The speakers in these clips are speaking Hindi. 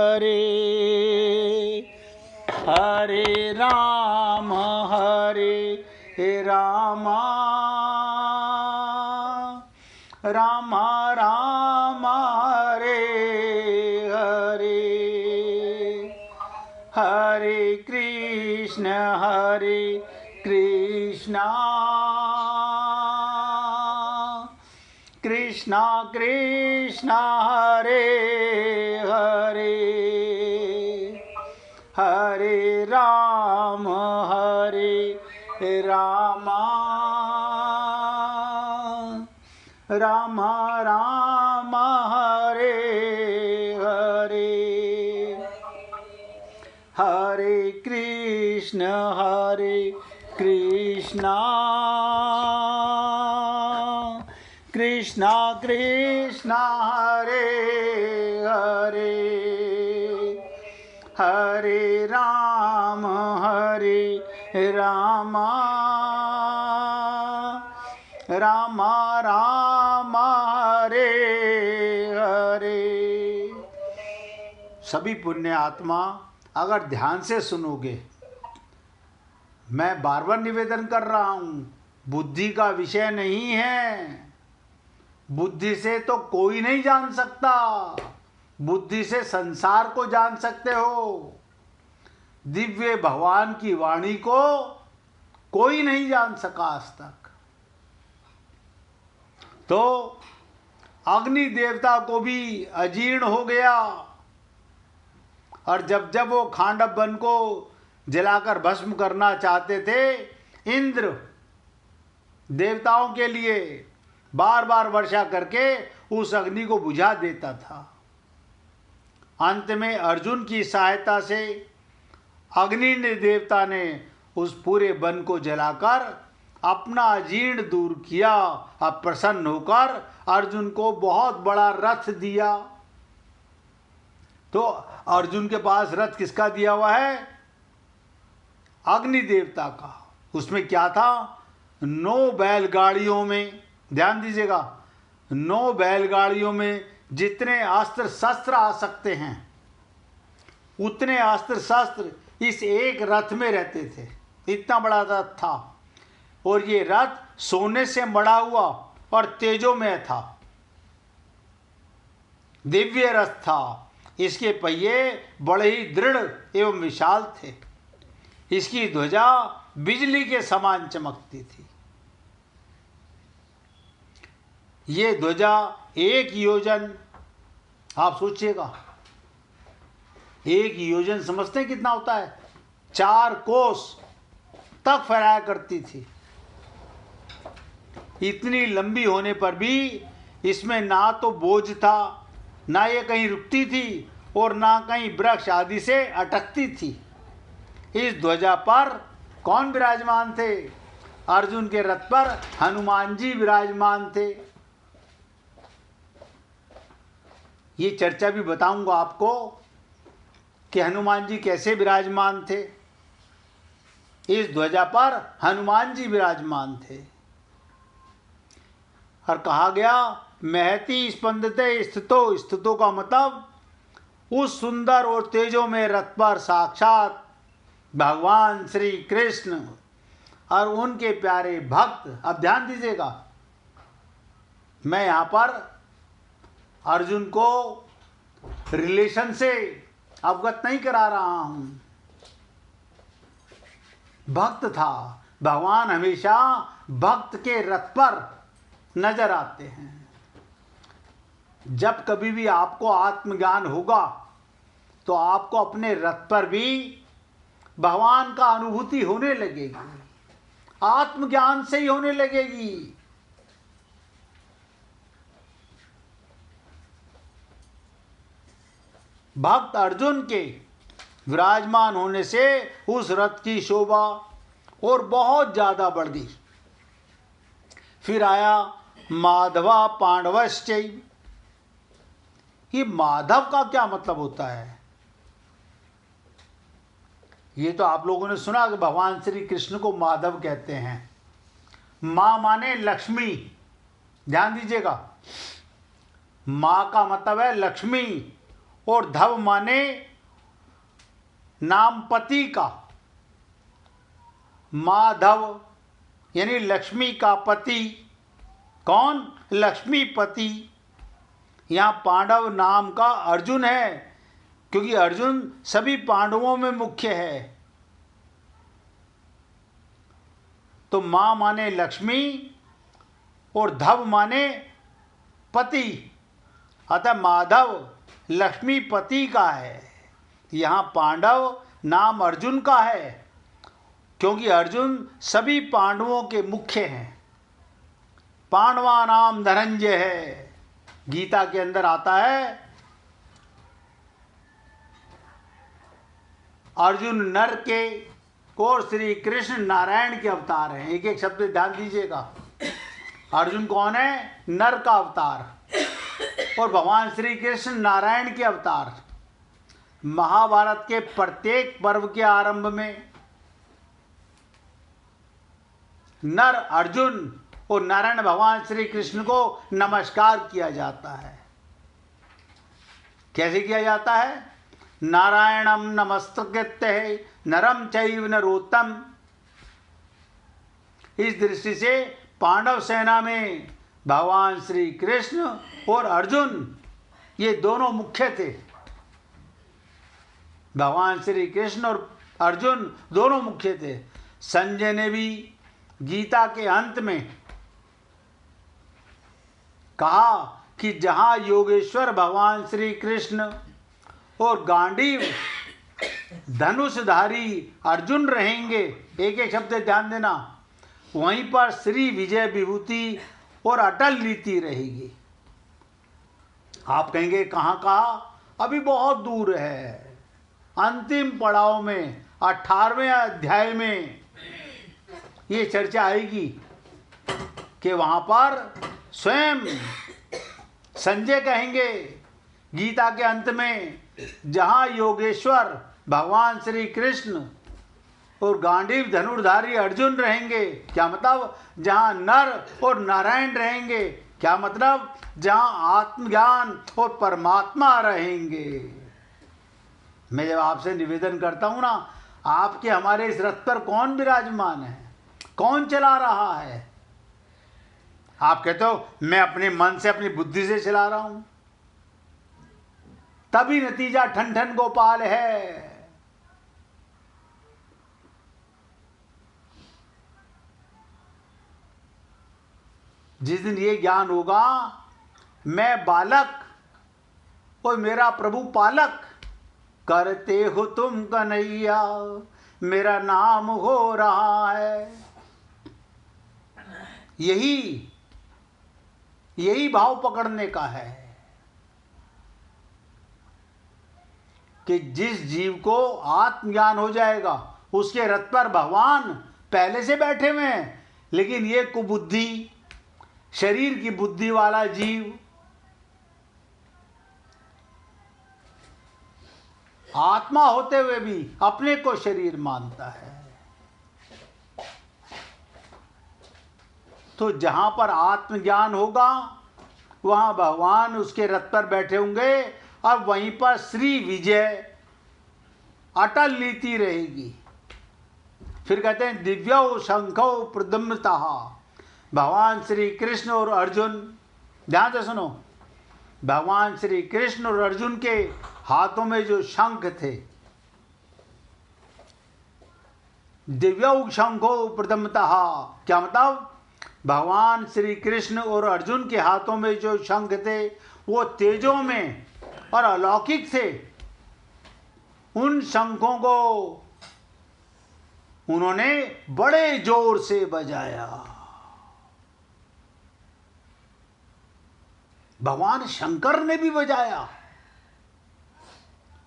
हरे हरे राम राम राम हरे हरे हरे कृष्ण कृष्ण कृष्ण हरे हरे हरे राम राम राम हरे हरे हरे कृष्ण कृष्ण कृष्ण हरे हरे हरे राम राम राम हरे हरे। सभी पुण्य आत्मा अगर ध्यान से सुनोगे, मैं बार बार निवेदन कर रहा हूँ, बुद्धि का विषय नहीं है। बुद्धि से तो कोई नहीं जान सकता, बुद्धि से संसार को जान सकते हो, दिव्य भगवान की वाणी को कोई नहीं जान सका आज तक। तो अग्नि देवता को भी अजीर्ण हो गया, और जब जब वो खांडव वन को जलाकर भस्म करना चाहते थे, इंद्र देवताओं के लिए बार बार वर्षा करके उस अग्नि को बुझा देता था। अंत में अर्जुन की सहायता से अग्नि देवता ने उस पूरे वन को जलाकर अपना अजीर्ण दूर किया। अब प्रसन्न होकर अर्जुन को बहुत बड़ा रथ दिया। तो अर्जुन के पास रथ किसका दिया हुआ है? अग्नि देवता का। उसमें क्या था? 9 बैलगाड़ियों में, ध्यान दीजिएगा, 9 बैलगाड़ियों में जितने अस्त्र शस्त्र आ सकते हैं उतने अस्त्र शस्त्र इस एक रथ में रहते थे। इतना बड़ा रथ था, और ये रथ सोने से मढ़ा हुआ और तेजोमय था, दिव्य रथ था। इसके पहिए बड़े ही दृढ़ एवं विशाल थे। इसकी ध्वजा बिजली के समान चमकती थी। ये ध्वजा 1 योजन, आप सोचिएगा, 1 योजन समझते हैं कितना होता है? 4 कोस तक फहराया करती थी। इतनी लंबी होने पर भी इसमें ना तो बोझ था, ना ये कहीं रुकती थी, और ना कहीं वृक्ष आदि से अटकती थी। इस ध्वजा पर कौन विराजमान थे? अर्जुन के रथ पर हनुमान जी विराजमान थे। ये चर्चा भी बताऊंगा आपको कि हनुमान जी कैसे विराजमान थे। इस ध्वजा पर हनुमान जी विराजमान थे, और कहा गया महति स्पंदते स्थितो। स्थितो का मतलब उस सुंदर और तेजो में रथ पर साक्षात भगवान श्री कृष्ण और उनके प्यारे भक्त। अब ध्यान दीजिएगा, मैं यहाँ पर अर्जुन को रिलेशन से अवगत नहीं करा रहा हूँ। भक्त था, भगवान हमेशा भक्त के रथ पर नजर आते हैं। जब कभी भी आपको आत्मज्ञान होगा तो आपको अपने रथ पर भी भगवान का अनुभूति होने लगेगी, आत्मज्ञान से ही होने लगेगी। भक्त अर्जुन के विराजमान होने से उस रथ की शोभा और बहुत ज्यादा बढ़ गई। फिर आया माधवा पांडवश्चैव। ये माधव का क्या मतलब होता है? ये तो आप लोगों ने सुना कि भगवान श्री कृष्ण को माधव कहते हैं। मां माने लक्ष्मी, ध्यान दीजिएगा, मां का मतलब है लक्ष्मी, और धव माने नाम पति का। माधव यानी लक्ष्मी का पति। कौन? लक्ष्मीपति। यहाँ पांडव नाम का अर्जुन है, क्योंकि अर्जुन सभी पांडवों में मुख्य है। तो मां माने लक्ष्मी और धव माने पति, अतः माधव लक्ष्मीपति का है। यहाँ पांडव नाम अर्जुन का है, क्योंकि अर्जुन सभी पांडवों के मुख्य हैं। पांडवा नाम धनंजय है। गीता के अंदर आता है अर्जुन नर के और श्री कृष्ण नारायण के अवतार हैं। एक एक शब्द ध्यान दीजिएगा। अर्जुन कौन है? नर का अवतार। और भगवान श्री कृष्ण नारायण के अवतार। महाभारत के प्रत्येक पर्व के आरंभ में नर अर्जुन और नारायण भगवान श्री कृष्ण को नमस्कार किया जाता है। कैसे किया जाता है? नारायणम नमस्कृत्य नरम चैव नरोत्तम। इस दृष्टि से पांडव सेना में भगवान श्री कृष्ण और अर्जुन ये दोनों मुख्य थे। भगवान श्री कृष्ण और अर्जुन दोनों मुख्य थे। संजय ने भी गीता के अंत में कहा कि जहाँ योगेश्वर भगवान श्री कृष्ण और गांडीव धनुषधारी अर्जुन रहेंगे, एक एक शब्द ध्यान देना, वहीं पर श्री विजय विभूति और अटल नीति रहेगी। आप कहेंगे कहाँ कहा? अभी बहुत दूर है। अंतिम पड़ाव में 18वें अध्याय में ये चर्चा आएगी कि वहाँ पर स्वयं संजय कहेंगे गीता के अंत में, जहाँ योगेश्वर भगवान श्री कृष्ण और गांडीव धनुर्धारी अर्जुन रहेंगे। क्या मतलब? जहाँ नर और नारायण रहेंगे। क्या मतलब? जहाँ आत्मज्ञान और परमात्मा रहेंगे। मैं जब आपसे निवेदन करता हूँ ना, आपके हमारे इस रथ पर कौन विराजमान है? कौन चला रहा है? आप कहते हो मैं अपने मन से अपनी बुद्धि से चला रहा हूं, तभी नतीजा ठन ठन गोपाल है। जिस दिन ये ज्ञान होगा मैं बालक और मेरा प्रभु पालक, करते हो तुम कन्हैया मेरा नाम हो रहा है, यही भाव पकड़ने का है कि जिस जीव को आत्मज्ञान हो जाएगा उसके रथ पर भगवान पहले से बैठे हुए हैं, लेकिन ये कुबुद्धि शरीर की बुद्धि वाला जीव आत्मा होते हुए भी अपने को शरीर मानता है। तो जहां पर आत्मज्ञान होगा वहां भगवान उसके रथ पर बैठे होंगे और वहीं पर श्री विजय अटल नीति रहेगी। फिर कहते हैं दिव्यो शंखो प्रद्युम्नता। भगवान श्री कृष्ण और अर्जुन, ध्यान से सुनो, भगवान श्री कृष्ण और अर्जुन के हाथों में जो शंख थे, दिव्यो शंखो प्रद्युम्नता, क्या मतलब? भगवान श्री कृष्ण और अर्जुन के हाथों में जो शंख थे वो तेजों में और अलौकिक थे। उन शंखों को उन्होंने बड़े जोर से बजाया। भगवान शंकर ने भी बजाया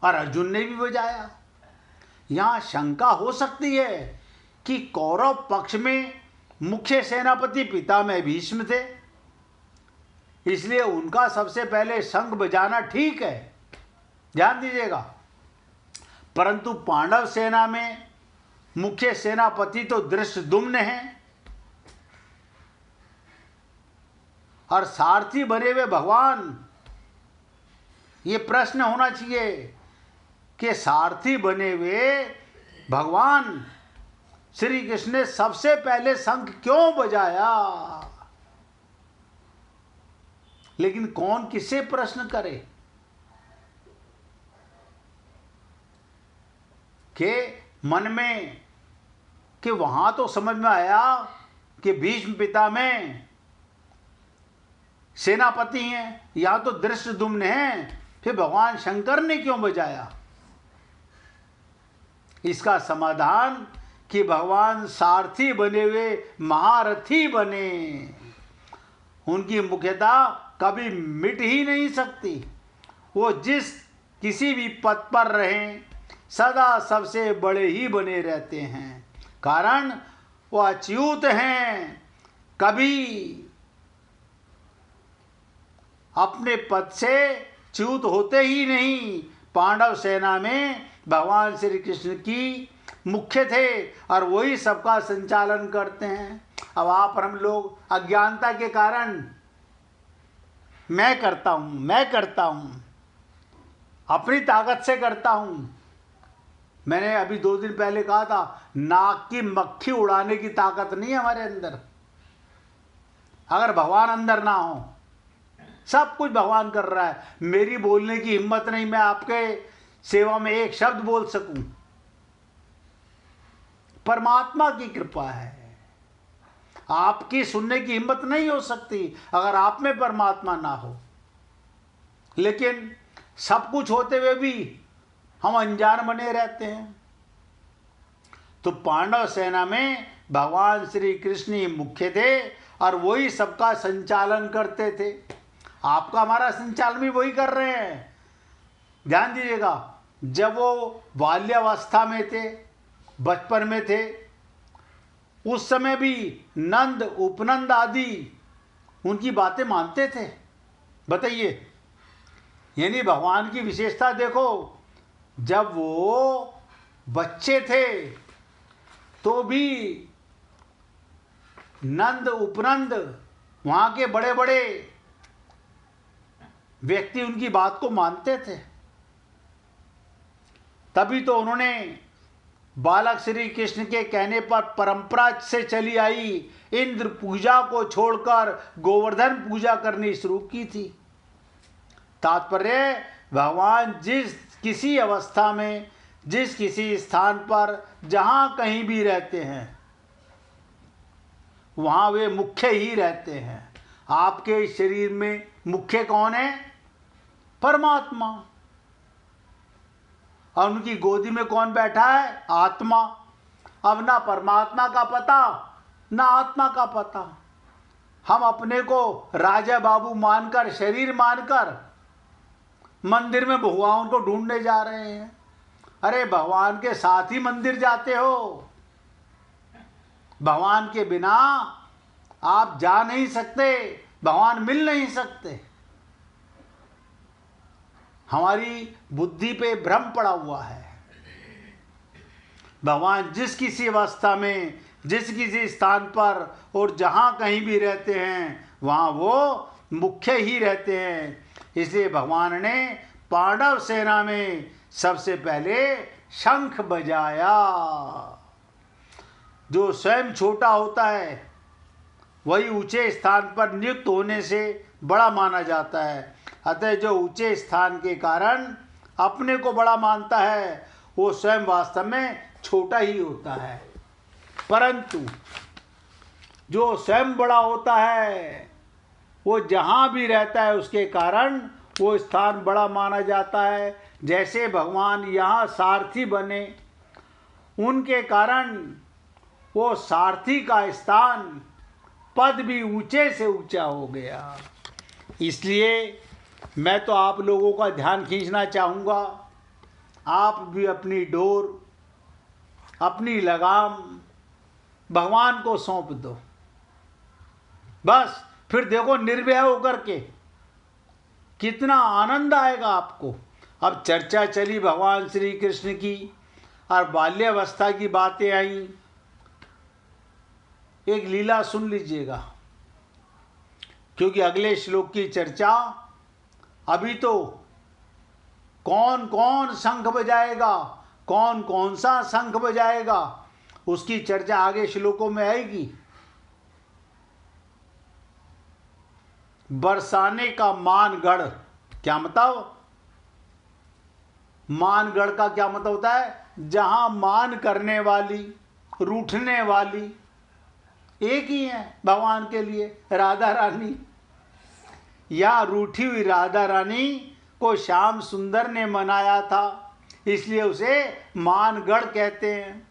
और अर्जुन ने भी बजाया। यहां शंका हो सकती है कि कौरव पक्ष में मुख्य सेनापति पितामह भीष्म थे, इसलिए उनका सबसे पहले शंख बजाना ठीक है, ध्यान दीजिएगा। परंतु पांडव सेना में मुख्य सेनापति तो धृष्टद्युम्न हैं और सारथी बने हुए भगवान ये प्रश्न होना चाहिए कि सारथी बने हुए भगवान श्री कृष्ण ने सबसे पहले शंख क्यों बजाया। लेकिन कौन किससे प्रश्न करे के मन में, कि वहां तो समझ में आया कि भीष्म पिता में सेनापति हैं, या तो धृष्टद्युम्न हैं, फिर भगवान शंकर ने क्यों बजाया। इसका समाधान कि भगवान सारथी बने हुए महारथी बने, उनकी मुख्यता कभी मिट ही नहीं सकती। वो जिस किसी भी पद पर रहें सदा सबसे बड़े ही बने रहते हैं, कारण वो अच्युत हैं, कभी अपने पद से च्युत होते ही नहीं। पांडव सेना में भगवान श्री कृष्ण की मुख्य थे और वही सबका संचालन करते हैं। अब आप और हम लोग अज्ञानता के कारण मैं करता हूं, अपनी ताकत से करता हूं। मैंने अभी 2 दिन पहले कहा था, नाक की मक्खी उड़ाने की ताकत नहीं है हमारे अंदर। अगर भगवान अंदर ना हो, सब कुछ भगवान कर रहा है, मेरी बोलने की हिम्मत नहीं मैं आपके सेवा में एक शब्द बोल सकूं। परमात्मा की कृपा है, आपकी सुनने की हिम्मत नहीं हो सकती अगर आप में परमात्मा ना हो। लेकिन सब कुछ होते हुए भी हम अनजान बने रहते हैं। तो पांडव सेना में भगवान श्री कृष्ण ही मुख्य थे और वही सबका संचालन करते थे। आपका हमारा संचालन भी वही कर रहे हैं। ध्यान दीजिएगा, जब वो बाल्यावस्था में थे, बचपन में थे, उस समय भी नंद उपनंद आदि उनकी बातें मानते थे। बताइए, यानी भगवान की विशेषता देखो, जब वो बच्चे थे तो भी नंद उपनंद वहां के बड़े बड़े व्यक्ति उनकी बात को मानते थे। तभी तो उन्होंने बालक श्री कृष्ण के कहने पर परंपरा से चली आई इंद्र पूजा को छोड़कर गोवर्धन पूजा करनी शुरू की थी। तात्पर्य, भगवान जिस किसी अवस्था में, जिस किसी स्थान पर, जहां कहीं भी रहते हैं, वहां वे मुख्य ही रहते हैं। आपके शरीर में मुख्य कौन है? परमात्मा। और उनकी गोदी में कौन बैठा है? आत्मा। अब ना परमात्मा का पता ना आत्मा का पता। हम अपने को राजा बाबू मानकर, शरीर मानकर मंदिर में भगवान को ढूंढने जा रहे हैं। अरे भगवान के साथ ही मंदिर जाते हो। भगवान के बिना आप जा नहीं सकते, भगवान मिल नहीं सकते। हमारी बुद्धि पे भ्रम पड़ा हुआ है। भगवान जिस किसी अवस्था में, जिस किसी स्थान पर और जहां कहीं भी रहते हैं, वहां वो मुख्य ही रहते हैं। इसलिए भगवान ने पांडव सेना में सबसे पहले शंख बजाया। जो स्वयं छोटा होता है वही ऊंचे स्थान पर नियुक्त होने से बड़ा माना जाता है। अतः जो ऊंचे स्थान के कारण अपने को बड़ा मानता है, वो स्वयं वास्तव में छोटा ही होता है। परंतु जो स्वयं बड़ा होता है, वो जहाँ भी रहता है उसके कारण वो स्थान बड़ा माना जाता है। जैसे भगवान यहाँ सारथी बने, उनके कारण वो सारथी का स्थान, पद भी ऊंचे से ऊंचा हो गया। इसलिए मैं तो आप लोगों का ध्यान खींचना चाहूँगा, आप भी अपनी डोर, अपनी लगाम भगवान को सौंप दो। बस फिर देखो निर्भय होकर के कितना आनंद आएगा आपको। अब चर्चा चली भगवान श्री कृष्ण की और बाल्यावस्था की बातें आई। एक लीला सुन लीजिएगा, क्योंकि अगले श्लोक की चर्चा अभी तो कौन कौन शंख बजाएगा, कौन कौन सा शंख बजाएगा, उसकी चर्चा आगे श्लोकों में आएगी। बरसाने का मानगढ़, क्या मतलब? मानगढ़ का क्या मतलब होता है? जहां मान करने वाली, रूठने वाली एक ही है भगवान के लिए, राधा रानी। या रूठी हुई राधा रानी को श्याम सुंदर ने मनाया था, इसलिए उसे मानगढ़ कहते हैं।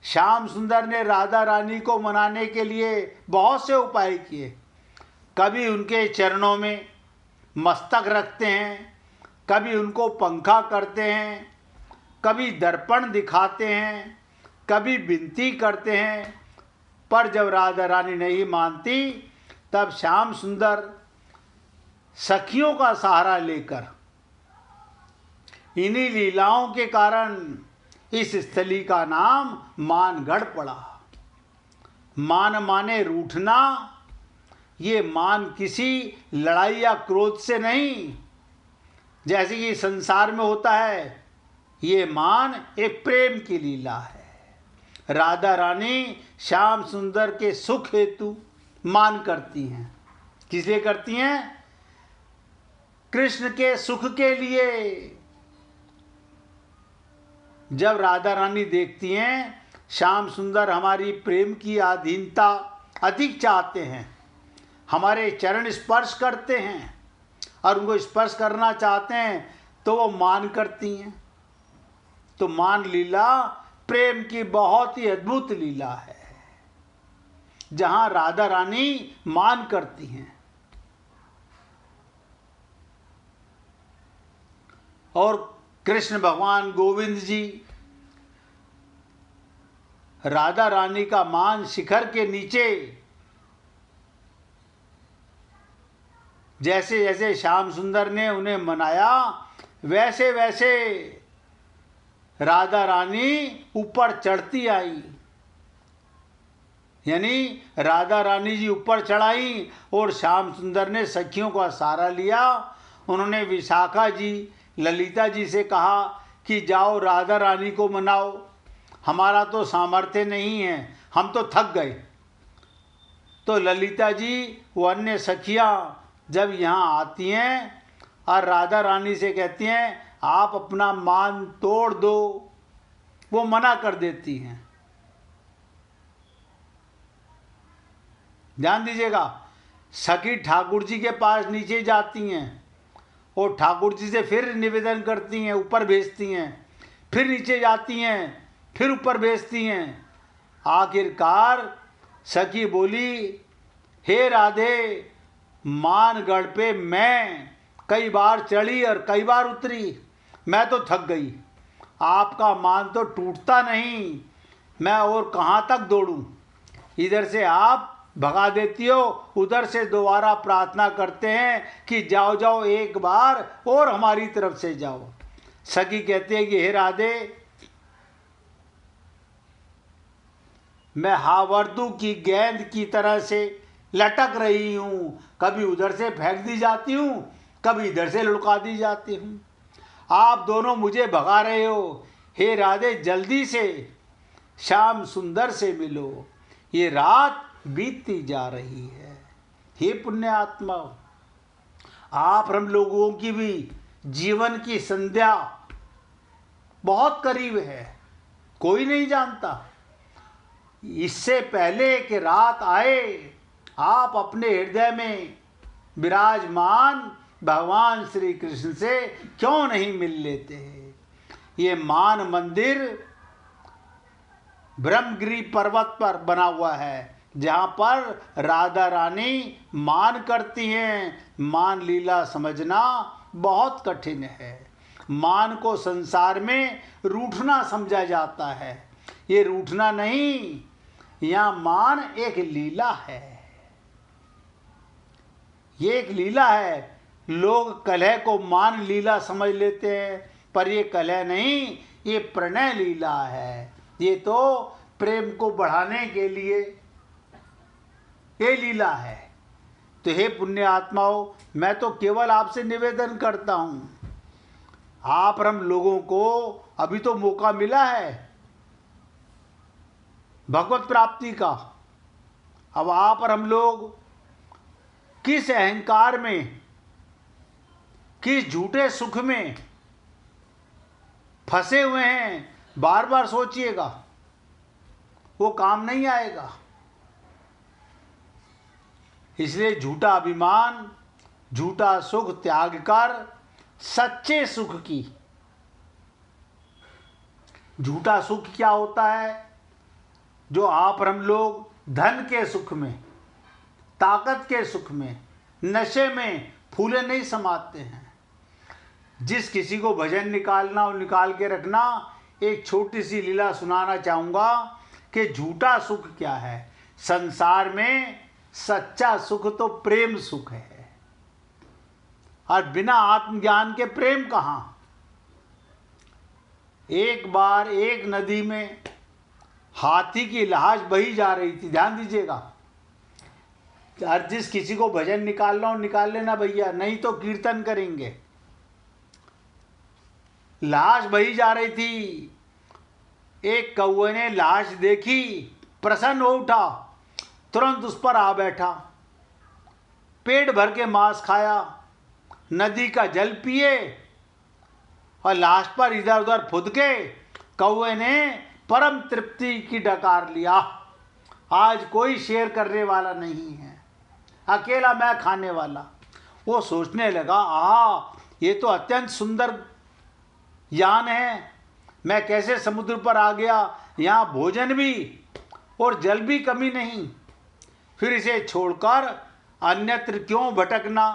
श्याम सुंदर ने राधा रानी को मनाने के लिए बहुत से उपाय किए। कभी उनके चरणों में मस्तक रखते हैं, कभी उनको पंखा करते हैं, कभी दर्पण दिखाते हैं, कभी विनती करते हैं। पर जब राधा रानी नहीं मानती, तब श्याम सुंदर सखियों का सहारा लेकर, इन्हीं लीलाओं के कारण इस स्थली का नाम मानगढ़ पड़ा। मान माने रूठना। ये मान किसी लड़ाई या क्रोध से नहीं, जैसे कि संसार में होता है। ये मान एक प्रेम की लीला है। राधा रानी श्याम सुंदर के सुख हेतु मान करती हैं। किस लिए करती हैं? कृष्ण के सुख के लिए। जब राधा रानी देखती हैं श्याम सुंदर हमारी प्रेम की अधीनता अधिक चाहते हैं, हमारे चरण स्पर्श करते हैं और उनको स्पर्श करना चाहते हैं, तो वो मान करती हैं। तो मान लीला प्रेम की बहुत ही अद्भुत लीला है, जहां राधा रानी मान करती हैं। और कृष्ण भगवान गोविंद जी राधा रानी का मान शिखर के नीचे, जैसे जैसे श्याम सुंदर ने उन्हें मनाया, वैसे वैसे राधा रानी ऊपर चढ़ती आई। यानी राधा रानी जी ऊपर चढ़ाई और श्याम सुंदर ने सखियों का सहारा लिया। उन्होंने विशाखा जी, ललिता जी से कहा कि जाओ राधा रानी को मनाओ, हमारा तो सामर्थ्य नहीं है, हम तो थक गए। तो ललिता जी वो अन्य सखियां जब यहाँ आती हैं और राधा रानी से कहती हैं आप अपना मान तोड़ दो, वो मना कर देती हैं। ध्यान दीजिएगा, सखी ठाकुर जी के पास नीचे जाती हैं और ठाकुर जी से फिर निवेदन करती हैं, ऊपर भेजती हैं, फिर नीचे जाती हैं, फिर ऊपर भेजती हैं। आखिरकार सखी बोली, हे राधे, मानगढ़ पे मैं कई बार चढ़ी और कई बार उतरी, मैं तो थक गई, आपका मान तो टूटता नहीं, मैं और कहाँ तक दौड़ूं। इधर से आप भगा देती हो, उधर से दोबारा प्रार्थना करते हैं कि जाओ जाओ एक बार और हमारी तरफ से जाओ। सखी कहते हैं कि हे राधे, मैं हावर्दू की गेंद की तरह से लटक रही हूँ, कभी उधर से फेंक दी जाती हूँ, कभी इधर से लुढ़का दी जाती हूँ, आप दोनों मुझे भगा रहे हो। हे राधे, जल्दी से श्याम सुंदर से मिलो, ये रात बीतती जा रही है। हे पुण्यात्मा, आप हम लोगों की भी जीवन की संध्या बहुत करीब है, कोई नहीं जानता। इससे पहले कि रात आए, आप अपने हृदय में विराजमान भगवान श्री कृष्ण से क्यों नहीं मिल लेते हैं? ये मान मंदिर ब्रह्मगिरी पर्वत पर बना हुआ है, जहाँ पर राधा रानी मान करती हैं। मान लीला समझना बहुत कठिन है। मान को संसार में रूठना समझा जाता है, ये रूठना नहीं, यहाँ मान एक लीला है, ये एक लीला है। लोग कलह को मान लीला समझ लेते हैं, पर ये कलह नहीं, ये प्रणय लीला है। ये तो प्रेम को बढ़ाने के लिए ये लीला है। तो हे पुण्य आत्माओं, मैं तो केवल आपसे निवेदन करता हूँ, आप और हम लोगों को अभी तो मौका मिला है भगवत प्राप्ति का। अब आप और हम लोग किस अहंकार में, किस झूठे सुख में फंसे हुए हैं, बार बार सोचिएगा, वो काम नहीं आएगा। इसलिए झूठा अभिमान, झूठा सुख त्याग कर सच्चे सुख की। झूठा सुख क्या होता है? जो आप और हम लोग धन के सुख में, ताकत के सुख में, नशे में फूले नहीं समाते हैं। जिस किसी को भजन निकालना और निकाल के रखना, एक छोटी सी लीला सुनाना चाहूँगा कि झूठा सुख क्या है। संसार में सच्चा सुख तो प्रेम सुख है, और बिना आत्मज्ञान के प्रेम कहाँ। एक बार एक नदी में हाथी की लाश बही जा रही थी, ध्यान दीजिएगा। और जिस किसी को भजन निकालना हो निकाल लेना भैया, नहीं तो कीर्तन करेंगे। लाश बही जा रही थी, एक कौवे ने लाश देखी, प्रसन्न हो उठा, तुरंत उस पर आ बैठा, पेट भर के मांस खाया, नदी का जल पिए, और लाश पर इधर उधर फुद के कौवे ने परम तृप्ति की डकार लिया। आज कोई शेयर करने वाला नहीं है, अकेला मैं खाने वाला। वो सोचने लगा, ये तो अत्यंत सुंदर यान है, मैं कैसे समुद्र पर आ गया, यहाँ भोजन भी और जल भी कमी नहीं, फिर इसे छोड़कर अन्यत्र क्यों भटकना।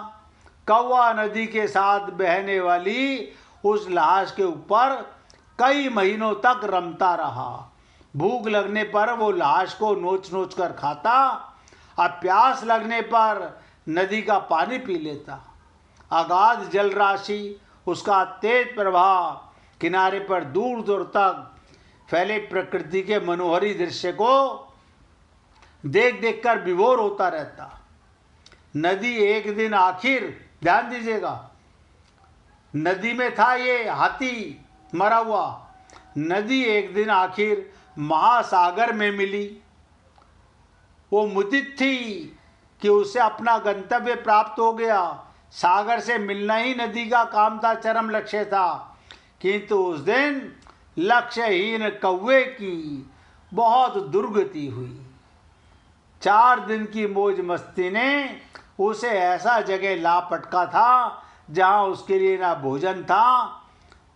कौवा नदी के साथ बहने वाली उस लाश के ऊपर कई महीनों तक रमता रहा। भूख लगने पर वो लाश को नोच नोच कर खाता, और प्यास लगने पर नदी का पानी पी लेता। अगाध जल राशि, उसका तेज प्रवाह, किनारे पर दूर दूर तक फैले प्रकृति के मनोहरी दृश्य को देख देख कर विभोर होता रहता। नदी एक दिन आखिर, ध्यान दीजिएगा, नदी में था ये हाथी मरा हुआ, नदी एक दिन आखिर महासागर में मिली। वो मुदित थी कि उसे अपना गंतव्य प्राप्त हो गया, सागर से मिलना ही नदी का काम था, चरम लक्ष्य था। किंतु उस दिन लक्ष्यहीन कौवे की बहुत दुर्गति हुई। 4 दिन की मौज मस्ती ने उसे ऐसा जगह ला पटका था जहाँ उसके लिए ना भोजन था,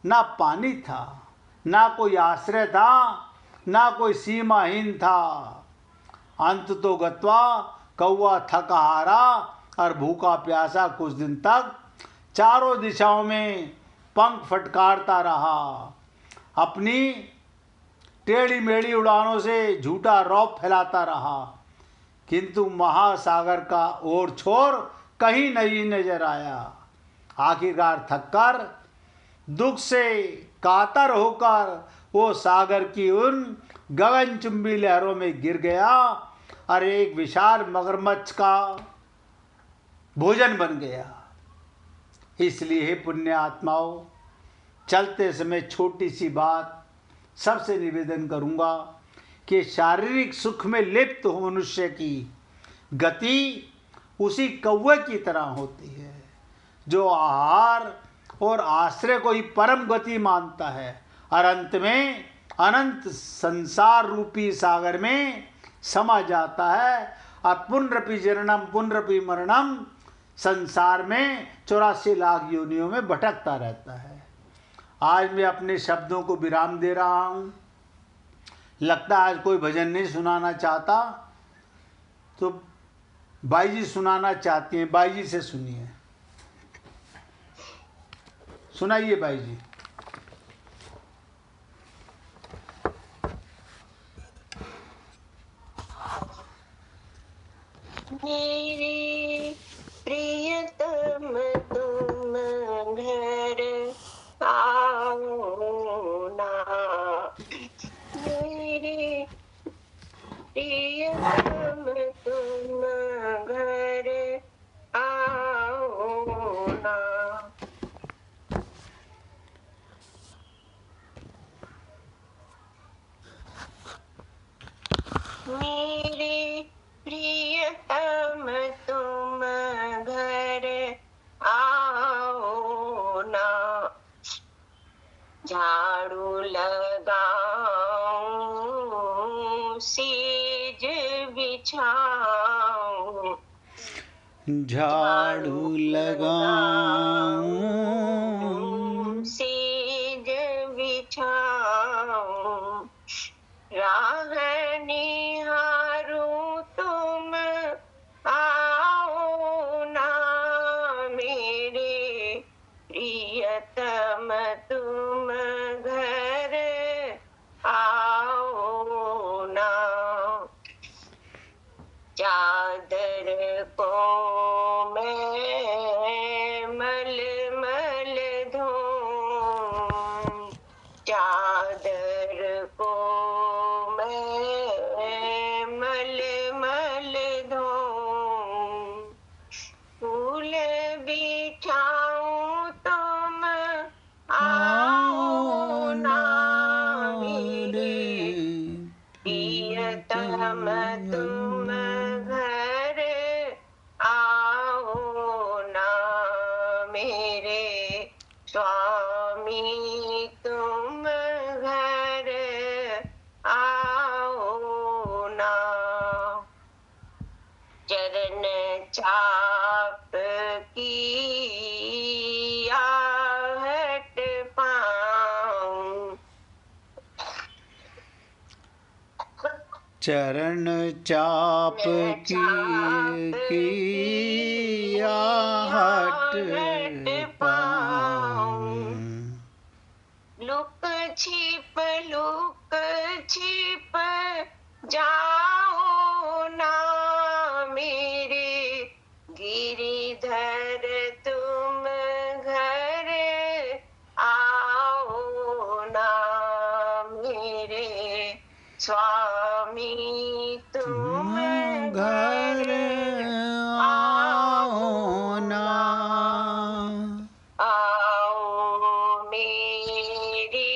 ना पानी था, ना कोई आश्रय था, ना कोई सीमाहीन था। अंत तो गत्वा कौवा थका हारा और भूखा प्यासा कुछ दिन तक चारों दिशाओं में पंख फटकारता रहा, अपनी टेढ़ी मेढ़ी उड़ानों से झूठा रौब फैलाता रहा। किंतु महासागर का ओर छोर कहीं नहीं नजर आया। आखिरकार थककर, दुख से कातर होकर वो सागर की उन गगनचुंबी लहरों में गिर गया और एक विशाल मगरमच्छ का भोजन बन गया। इसलिए हे पुण्य आत्माओं, चलते समय छोटी सी बात सबसे निवेदन करूंगा कि शारीरिक सुख में लिप्त हो मनुष्य की गति उसी कौवे की तरह होती है, जो आहार और आश्रय को ही परम गति मानता है और अंत में अनंत संसार रूपी सागर में समा जाता है और पुनरपि जननम पुनरपि मरणम, संसार में 84 लाख योनियों में भटकता रहता है। आज मैं अपने शब्दों को विराम दे रहा हूँ। लगता है आज कोई भजन नहीं सुनाना चाहता, तो बाई जी सुनाना चाहती हैं। बाई जी से सुनिए, सुनाइए बाई जी। मेरे प्रियतम तुम घर आओ ना, मेरे प्रियतम तुम घर मेरे प्रियतम तुम घर आओ ना, झाड़ू लगाऊं सेज बिछाऊं, झाड़ू लगाऊं सेज बिछाऊं, राह निहारूं तुम आओ ना, मेरे प्रियतम तुम घर आओ ना, चादर को मैं मलमल धोऊं, चादर को मैं मलमल धोऊं, फूल बिछाऊं तुम आओ ना, मेरे प्रियतम तुम घर आओ ना, मेरे स्वामी तुम घर आओ ना, चरण चाप की आहट पाऊं, चरण चाप की आहट पाऊं, लुक छिप जाओ ना, मेरे गिरिधर तुम घर आओ ना, मेरे स्वामी तुम घर आओ ना, आओ मेरी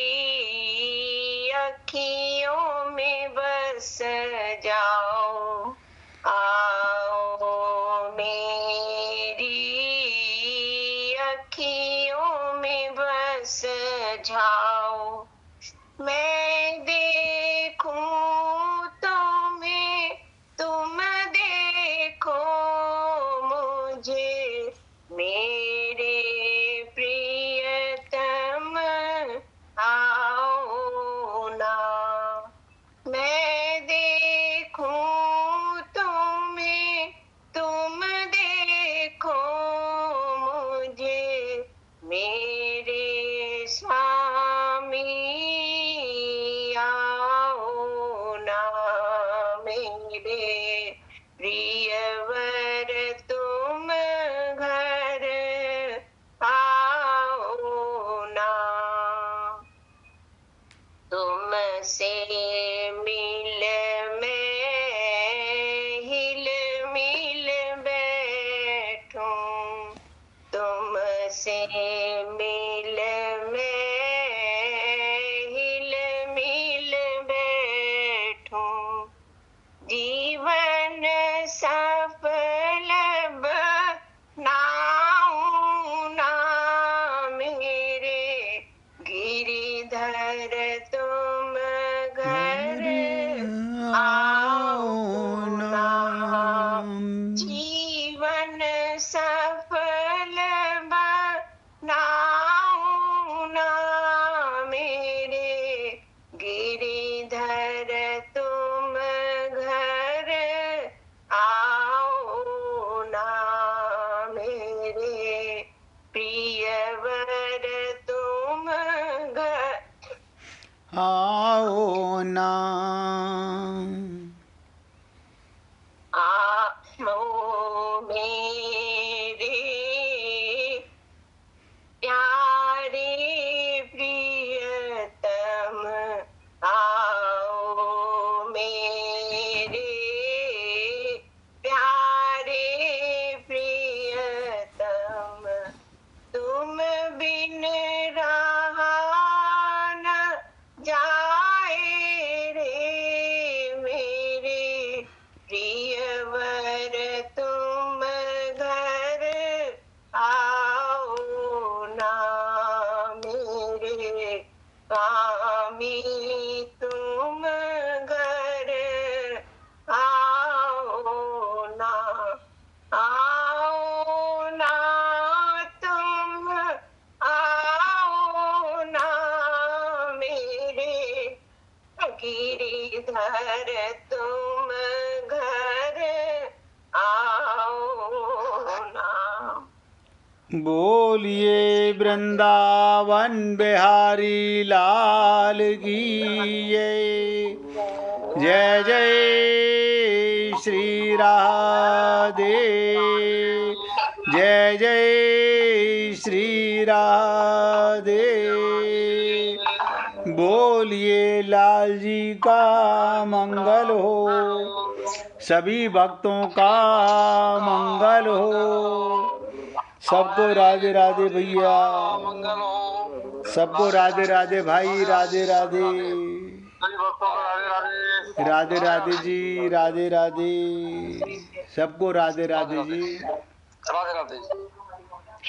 अखियों में बस जाओ, आओ मेरी अखियों में बस जाओ, मैं देखूं तुम्हें तुम देखो मुझे, मेरे प्रियतम आओ ना, मैं देखूं तुम्हें तुम देखो मुझे, मेरे स्वामी आओ ना, मेरे प्रियवर तुम घर आओ ना, तुमसे मिल मैं हिल मिल बैठूं, तुमसे मिल मैं हिल मिल बैठूं, जीवन सफल बनाऊं ना, मेरे गिरिधर तुम घर आओ ना, जीवन सफल बनाऊं ना, मेरे गिरिधर तुम घर आओ ना, मेरे प्रियवर तुम घर आओ ना, आओ मेरे प्यारे प्रियतम, आओ मेरे प्यारे प्रियतम, तुम बिन रहा न जाए स्वामी तुम घर आओ ना, आओ ना तुम, आओ ना मेरे गिरिधर तुम घर आओ ना। बोलिए वृंदावन बिहारी लाल की जय जय श्री राधे, जय जय श्री राधे। बोलिए लाल जी का मंगल हो, सभी भक्तों का मंगल हो। सबको राधे राधे भैया, सबको राधे राधे भाई, राधे राधे, राधे राधे जी, राधे राधे, सबको राधे राधे जी, राधे राधे,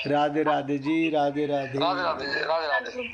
राधे राधे जी, राधे राधे। राधे राधे, राधे राधे।